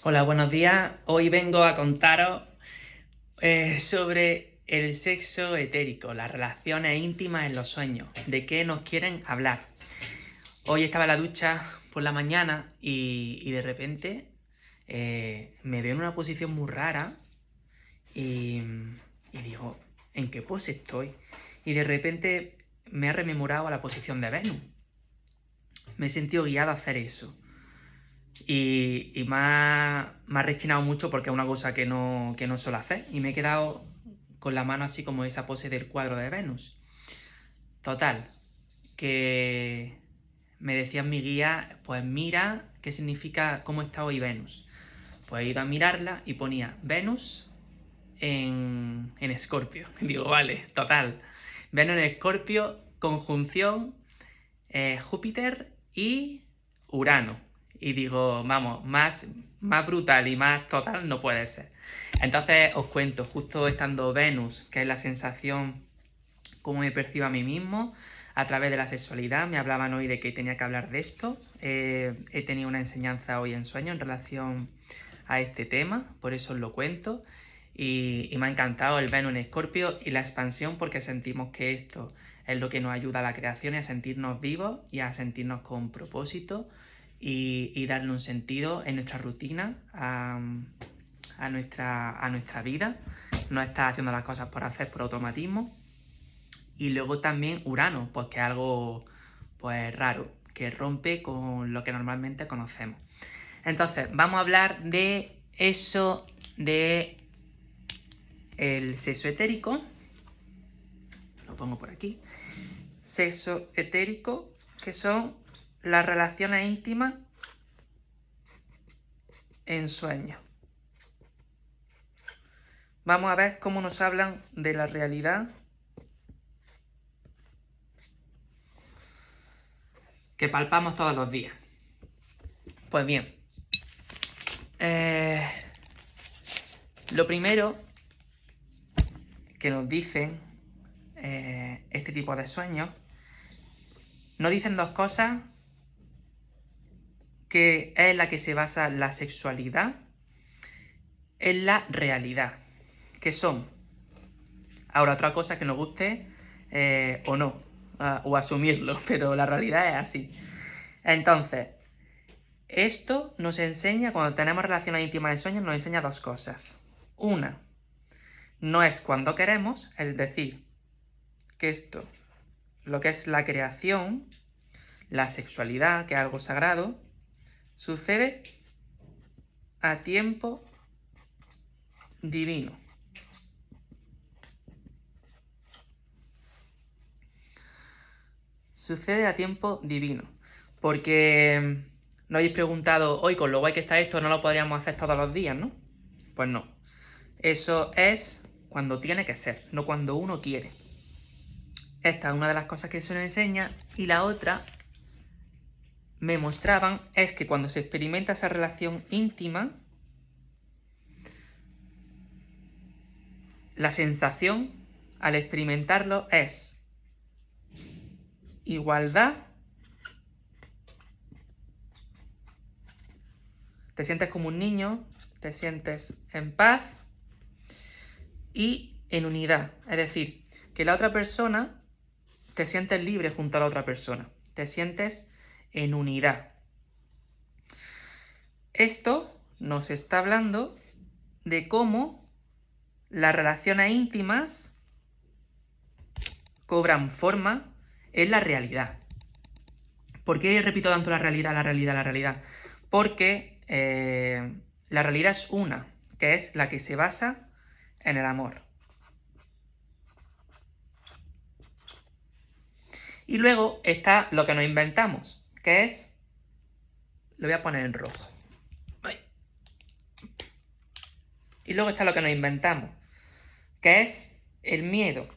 Hola, buenos días. Hoy vengo a contaros sobre el sexo etérico, las relaciones íntimas en los sueños, de qué nos quieren hablar. Hoy estaba en la ducha por la mañana y de repente me veo en una posición muy rara y, y digo, ¿en qué pose estoy? Y de repente me ha rememorado a la posición de Venus. Me he sentido guiado a hacer eso. Y me ha rechinado mucho porque es una cosa que no suelo hacer. Y me he quedado con la mano así como esa pose del cuadro de Venus. Total, que me decía mi guía, pues mira qué significa, cómo está hoy Venus. Pues he ido a mirarla y ponía Venus en Escorpio. Digo, vale, total. Venus en Escorpio, conjunción Júpiter y Urano. Y digo, vamos, más brutal y más total no puede ser. Entonces os cuento, justo estando Venus, que es la sensación, cómo me percibo a mí mismo, a través de la sexualidad, me hablaban hoy de que tenía que hablar de esto. He tenido una enseñanza hoy en sueño en relación a este tema, por eso os lo cuento. Y me ha encantado el Venus en Escorpio y la expansión porque sentimos que esto es lo que nos ayuda a la creación y a sentirnos vivos y a sentirnos con propósito y darle un sentido en nuestra rutina a nuestra vida. No estar haciendo las cosas por hacer, por automatismo. Y luego también Urano, pues que es algo pues raro, que rompe con lo que normalmente conocemos. Entonces, vamos a hablar de eso de el sexo etérico. Lo pongo por aquí. Sexo etérico, que son las relaciones íntimas en sueños. Vamos a ver cómo nos hablan de la realidad que palpamos todos los días. Pues bien, lo primero que nos dicen este tipo de sueños, nos dicen dos cosas que es la que se basa la sexualidad en la realidad, que son, ahora otra cosa que nos guste o no, o asumirlo, pero la realidad es así. Entonces, esto nos enseña, cuando tenemos relaciones íntimas en sueños, nos enseña dos cosas. Una, no es cuando queremos, es decir, que esto, lo que es la creación, la sexualidad, que es algo sagrado, sucede a tiempo divino. Sucede a tiempo divino. Porque no habéis preguntado, hoy con lo guay que está esto, no lo podríamos hacer todos los días, ¿no? Pues no. Eso es cuando tiene que ser, no cuando uno quiere. Esta es una de las cosas que se nos enseña. Y la otra, me mostraban, es que cuando se experimenta esa relación íntima, la sensación al experimentarlo es igualdad. Te sientes como un niño, te sientes en paz y en unidad. Es decir, que la otra persona, te sientes libre junto a la otra persona. Te sientes en unidad. Esto nos está hablando de cómo las relaciones íntimas cobran forma en la realidad. ¿Por qué repito tanto la realidad, la realidad, la realidad? Porque la realidad es una, que es la que se basa en el amor. Y luego está lo que nos inventamos, que es... Lo voy a poner en rojo. Y luego está lo que nos inventamos, que es el miedo.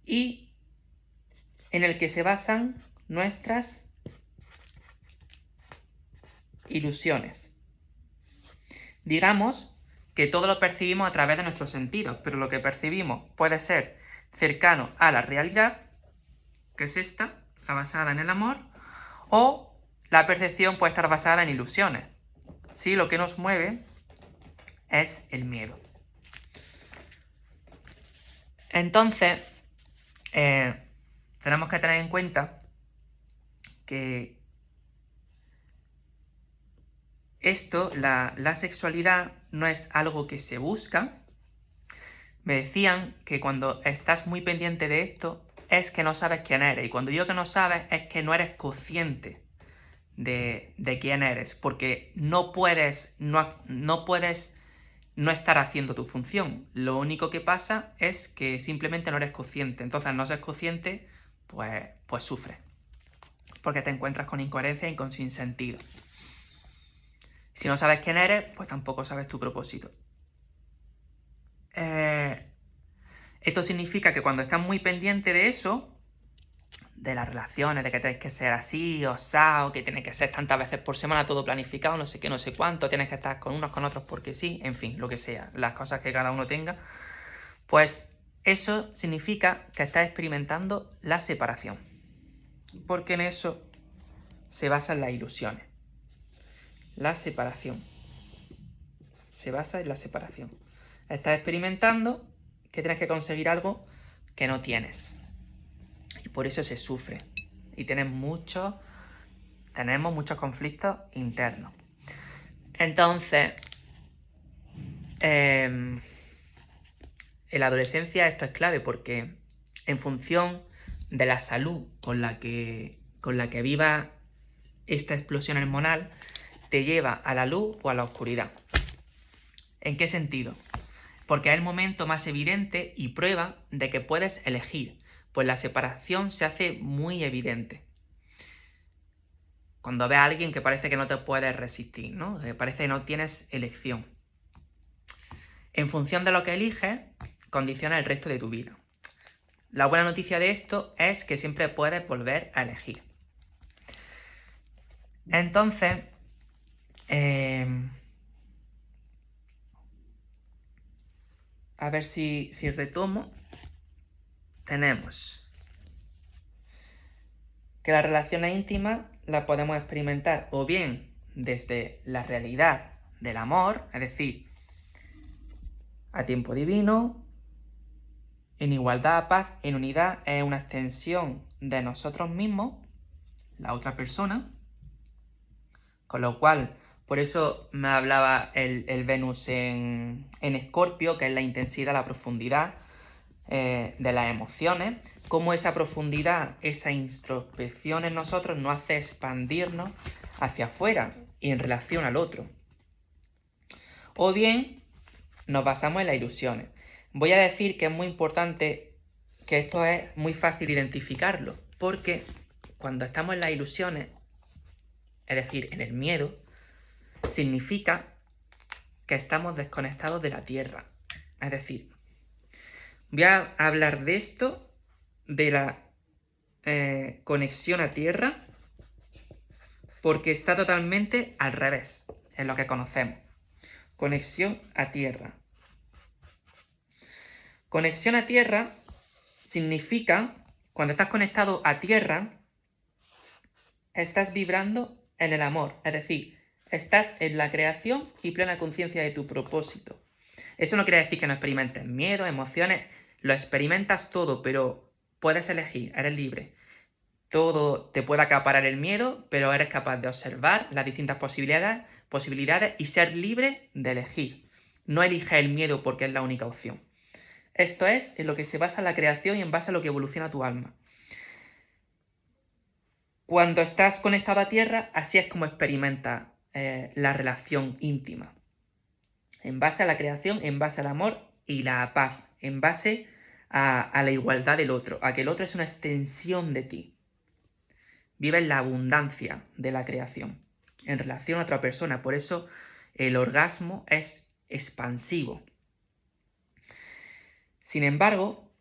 Y en el que se basan nuestras ilusiones. Digamos que todo lo percibimos a través de nuestros sentidos, pero lo que percibimos puede ser cercano a la realidad, que es esta, la basada en el amor, o la percepción puede estar basada en ilusiones. Sí, lo que nos mueve es el miedo. Entonces, tenemos que tener en cuenta que esto, la sexualidad, no es algo que se busca. Me decían que cuando estás muy pendiente de esto es que no sabes quién eres. Y cuando digo que no sabes es que no eres consciente de quién eres. Porque no puedes no estar haciendo tu función. Lo único que pasa es que simplemente no eres consciente. Entonces, al no ser consciente, pues sufres. Porque te encuentras con incoherencia y con sinsentido. Si no sabes quién eres, pues tampoco sabes tu propósito. Esto significa que cuando estás muy pendiente de eso, de las relaciones, de que tienes que ser así, osado, que tienes que ser tantas veces por semana, todo planificado, no sé qué, no sé cuánto, tienes que estar con unos, con otros porque sí, en fin, lo que sea, las cosas que cada uno tenga, pues eso significa que estás experimentando la separación. Porque en eso se basan las ilusiones. La separación. Se basa en la separación. Estás experimentando que tienes que conseguir algo que no tienes. Y por eso se sufre. Y tenemos muchos conflictos internos. Entonces, en la adolescencia esto es clave porque en función de la salud con la que viva esta explosión hormonal, te lleva a la luz o a la oscuridad. ¿En qué sentido? Porque es el momento más evidente y prueba de que puedes elegir, pues la separación se hace muy evidente. Cuando ves a alguien que parece que no te puedes resistir, ¿no? Que parece que no tienes elección. En función de lo que eliges, condiciona el resto de tu vida. La buena noticia de esto es que siempre puedes volver a elegir. Entonces, a ver si retomo. Tenemos que las relaciones íntimas las podemos experimentar o bien desde la realidad del amor, es decir, a tiempo divino, en igualdad, paz, en unidad, es una extensión de nosotros mismos, la otra persona, con lo cual, por eso me hablaba el Venus en Escorpio, que es la intensidad, la profundidad de las emociones, cómo esa profundidad, esa introspección en nosotros nos hace expandirnos hacia afuera y en relación al otro. O bien, nos basamos en las ilusiones. Voy a decir que es muy importante que esto es muy fácil identificarlo, porque cuando estamos en las ilusiones, es decir, en el miedo, significa que estamos desconectados de la Tierra. Es decir, voy a hablar de esto, de la conexión a Tierra, porque está totalmente al revés en lo que conocemos. Conexión a Tierra. Conexión a Tierra significa, cuando estás conectado a Tierra, estás vibrando en el amor, es decir, estás en la creación y plena conciencia de tu propósito. Eso no quiere decir que no experimentes miedo, emociones, lo experimentas todo, pero puedes elegir, eres libre. Todo te puede acaparar el miedo, pero eres capaz de observar las distintas posibilidades y ser libre de elegir. No eliges el miedo porque es la única opción. Esto es en lo que se basa la creación y en base a lo que evoluciona tu alma. Cuando estás conectado a tierra, así es como experimentas la relación íntima. En base a la creación, en base al amor y la paz, en base a la igualdad del otro, a que el otro es una extensión de ti. Vive en la abundancia de la creación en relación a otra persona. Por eso el orgasmo es expansivo. Sin embargo,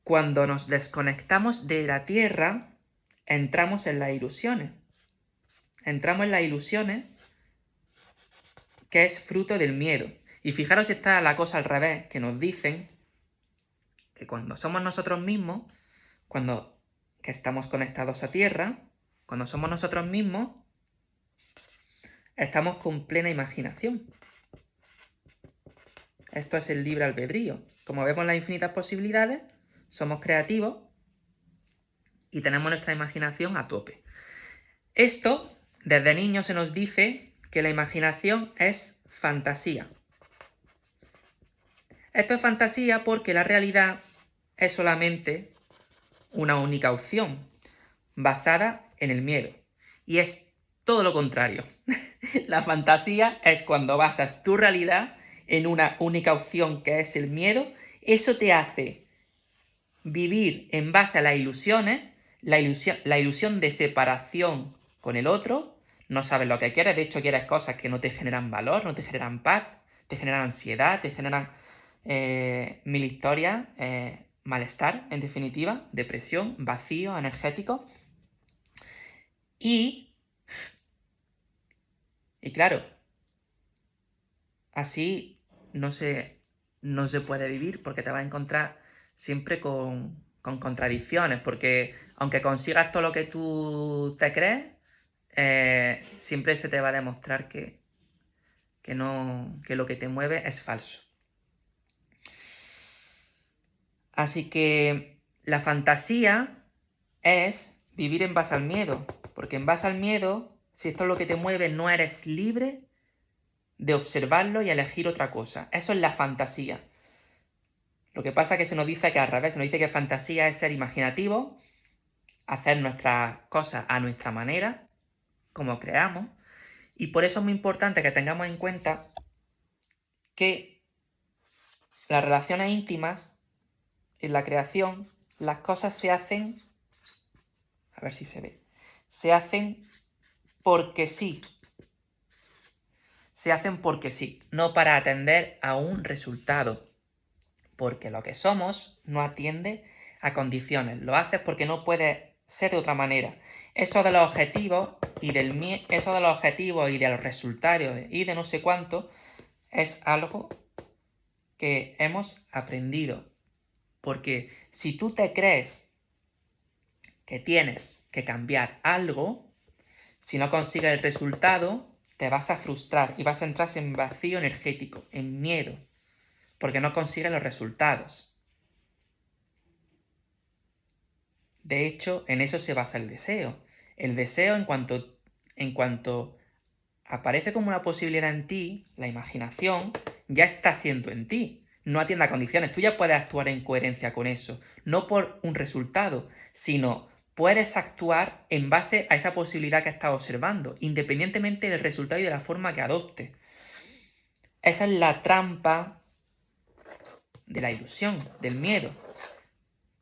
cuando nos desconectamos de la tierra, entramos en las ilusiones. Entramos en las ilusiones que es fruto del miedo. Y fijaros si está la cosa al revés, que nos dicen que cuando somos nosotros mismos, que estamos conectados a tierra, Cuando somos nosotros mismos, estamos con plena imaginación. Esto es el libre albedrío. Como vemos las infinitas posibilidades, somos creativos y tenemos nuestra imaginación a tope. Esto, desde niños se nos dice que la imaginación es fantasía. Esto es fantasía porque la realidad es solamente una única opción, basada en el miedo. Y es todo lo contrario. La fantasía es cuando basas tu realidad en una única opción que es el miedo. Eso te hace vivir en base a las ilusiones, la ilusión de separación con el otro. No sabes lo que quieres, de hecho quieres cosas que no te generan valor, no te generan paz, te generan ansiedad, te generan mil historias, malestar, en definitiva, depresión, vacío energético. Y claro, así no se puede vivir porque te vas a encontrar siempre con contradicciones, porque aunque consigas todo lo que tú te crees, siempre se te va a demostrar que lo que te mueve es falso. Así que la fantasía es vivir en base al miedo, porque en base al miedo, si esto es lo que te mueve, no eres libre de observarlo y elegir otra cosa. Eso es la fantasía. Lo que pasa es que se nos dice que al revés, se nos dice que fantasía es ser imaginativo, hacer nuestras cosas a nuestra manera, como creamos, y por eso es muy importante que tengamos en cuenta que las relaciones íntimas, en la creación, las cosas se hacen, a ver si se ve, se hacen porque sí. Se hacen porque sí, no para atender a un resultado. Porque lo que somos no atiende a condiciones. Lo haces porque no puede ser de otra manera. Eso de los objetivos y de los resultados y de no sé cuánto es algo que hemos aprendido. Porque si tú te crees que tienes que cambiar algo, si no consigues el resultado, te vas a frustrar y vas a entrar en vacío energético, en miedo, porque no consigues los resultados. De hecho, en eso se basa el deseo. El deseo, en cuanto aparece como una posibilidad en ti, la imaginación, ya está siendo en ti. No atiende a condiciones. Tú ya puedes actuar en coherencia con eso. No por un resultado, sino puedes actuar en base a esa posibilidad que estás observando, independientemente del resultado y de la forma que adopte. Esa es la trampa de la ilusión, del miedo,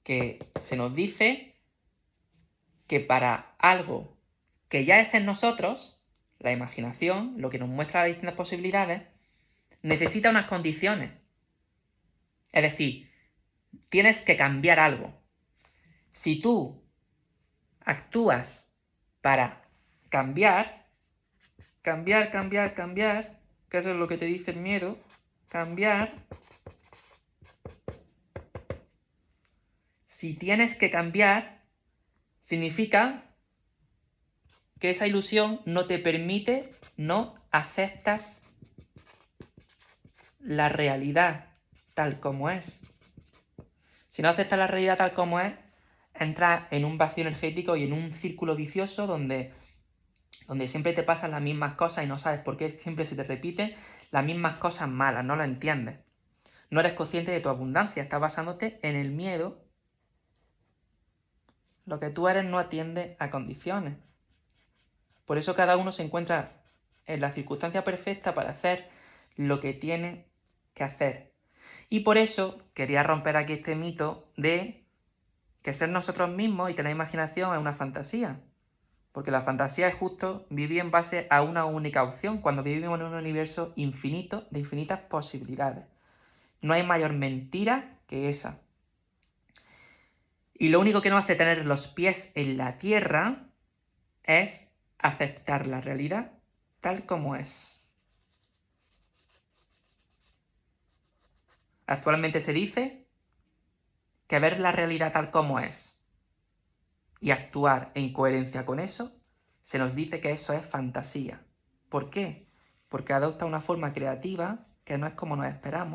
que se nos dice que para algo que ya es en nosotros, la imaginación, lo que nos muestra las distintas posibilidades, necesita unas condiciones. Es decir, tienes que cambiar algo. Si tú actúas para cambiar, que eso es lo que te dice el miedo, cambiar, si tienes que cambiar, significa que esa ilusión no te permite, no aceptas la realidad tal como es. Si no aceptas la realidad tal como es, entras en un vacío energético y en un círculo vicioso donde siempre te pasan las mismas cosas y no sabes por qué siempre se te repiten las mismas cosas malas, no lo entiendes. No eres consciente de tu abundancia, estás basándote en el miedo. Lo que tú eres no atiende a condiciones. Por eso cada uno se encuentra en la circunstancia perfecta para hacer lo que tiene que hacer. Y por eso quería romper aquí este mito de que ser nosotros mismos y tener imaginación es una fantasía. Porque la fantasía es justo vivir en base a una única opción, cuando vivimos en un universo infinito de infinitas posibilidades. No hay mayor mentira que esa. Y lo único que nos hace tener los pies en la tierra es aceptar la realidad tal como es. Actualmente se dice que ver la realidad tal como es y actuar en coherencia con eso, se nos dice que eso es fantasía. ¿Por qué? Porque adopta una forma creativa que no es como nos esperamos